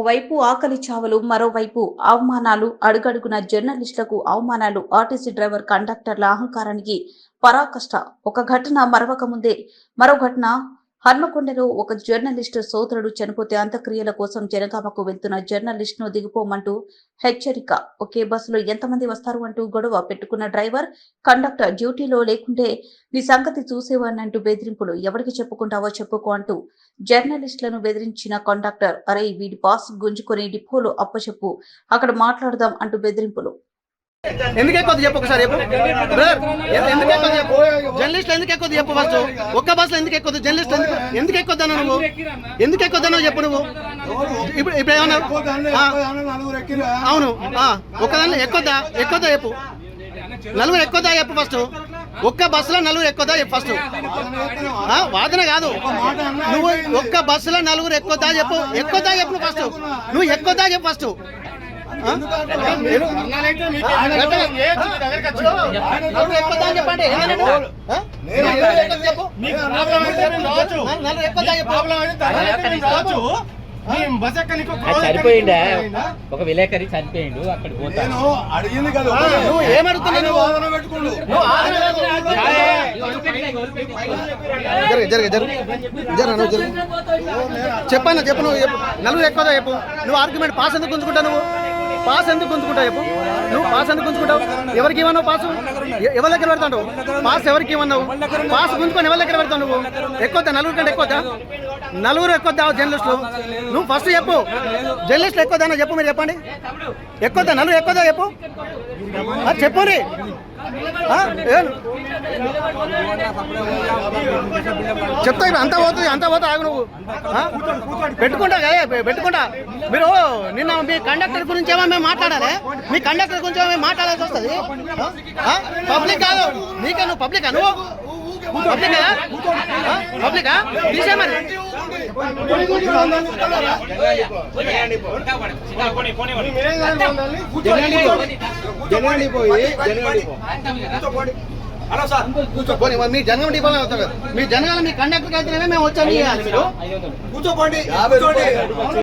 ఓవైపు ఆకలి చావులు, మరోవైపు అవమానాలు, అడుగడుగున జర్నలిస్టులకు అవమానాలు, ఆర్టీసీ డ్రైవర్ కండక్టర్ల అహంకారానికి పరాకాష్ట. ఒక ఘటన మరవక ముందే మరో ఘటన. హన్మకొండలో ఒక జర్నలిస్టు సోదరుడు చనిపోతే అంత్యక్రియల కోసం జనగామకు వెళ్తున్న జర్నలిస్టును దిగిపోమంటూ హెచ్చరిక. ఒకే బస్సులో ఎంతమంది వస్తారు అంటూ గొడవ పెట్టుకున్న డ్రైవర్, కండక్టర్ డ్యూటీలో లేకుంటే నీ సంగతి చూసేవాడినంటూ బెదిరింపులు. ఎవరికి చెప్పుకుంటావో చెప్పుకో అంటూ జర్నలిస్టులను బెదిరించిన కండక్టర్, అరే వీడి పాస్ గుంజుకొని డిపోలో అప్పచెప్పు, అక్కడ మాట్లాడదాం అంటూ బెదిరింపులు. ఎందుకు ఎక్కువ చెప్పు ఒకసారి చెప్పు బ్రదర్, ఎందుకు ఎక్కువ చెప్పు జర్నలిస్ట్ ఎందుకు ఎక్కువ చెప్పు ఫస్ట్. ఒక్క బస్సులో ఎందుకు ఎక్కువ జర్నలిస్ట్ ఎందుకు ఎక్కువద్దన్నా నువ్వు? ఎందుకు ఎక్కువద్దన్నావు చెప్పు నువ్వు. ఇప్పుడు ఏమన్నావు? అవును, ఒక్కదాన్ని ఎక్కువద్దా చెప్పు. నలుగురు ఎక్కువదా చెప్పు ఫస్ట్. ఒక్క బస్సులో నలుగురు ఎక్కువదా చెప్పు ఫస్ట్. వాదన కాదు, నువ్వు ఒక్క బస్సులో నలుగురు ఎక్కువదా చెప్పు. ఎక్కువదా చెప్పు నువ్వు ఫస్ట్. నువ్వు ఎక్కువదా చెప్పు ఫస్ట్. చెప్పండి చనిపోయిండా ఒక విలేకరి చనిపోయిండు, అక్కడ పోతాను అడిగింది కదా. నువ్వు ఏమడుగుతున్నావు? చెప్పన్నా చెప్పు. నువ్వు చెప్పు, నలుగురు ఎక్కువదా చెప్పు. నువ్వు ఆర్గ్యుమెంట్ పాస్ ఎందుకు గుంజుకుంటావు? నువ్వు పాస్ ఎందుకు గుంజుకుంటావు చెప్పు. నువ్వు పాస్ ఎందుకు గుంజుకుంటావు? ఎవరికి ఇవ్వన్నావు పాసు? ఎవరి దగ్గర పెడతావు పాస్? ఎవరికి ఇవ్వన్నావు పాస్? గుంజుకొని ఎవరి దగ్గర పెడతావు నువ్వు? ఎక్కువద్దా? నలుగురు కంటే ఎక్కువద్దా? నలుగురు ఎక్కువద్దా జర్నలిస్టులు? నువ్వు ఫస్ట్ చెప్పు. జర్నలిస్టులు ఎక్కువదా చెప్పు. మీరు చెప్పండి, ఎక్కువద్దా? నలుగురు ఎక్కువదా చెప్పు. చెప్పు రీ. చెప్తా అంతా పోతుంది ఆగు. నువ్వు పెట్టుకుంటా పెట్టుకుంటా. మీరు నిన్న మీ కండక్టర్ గురించి ఏమో మేము మాట్లాడాలి. మీ కండక్టర్ గురించి ఏమో మేము మాట్లాడాల్సి వస్తుంది. పబ్లిక్ కాదు నీకే. నువ్వు పబ్లికా? నువ్వు పబ్లికా? పబ్లికా తీసే మరి. మీ జనగం డిపోలో అవుతారు. మీ జనగాల మీ కండక్టర్ అయితేనే మేము వచ్చాము. కూర్చోండి.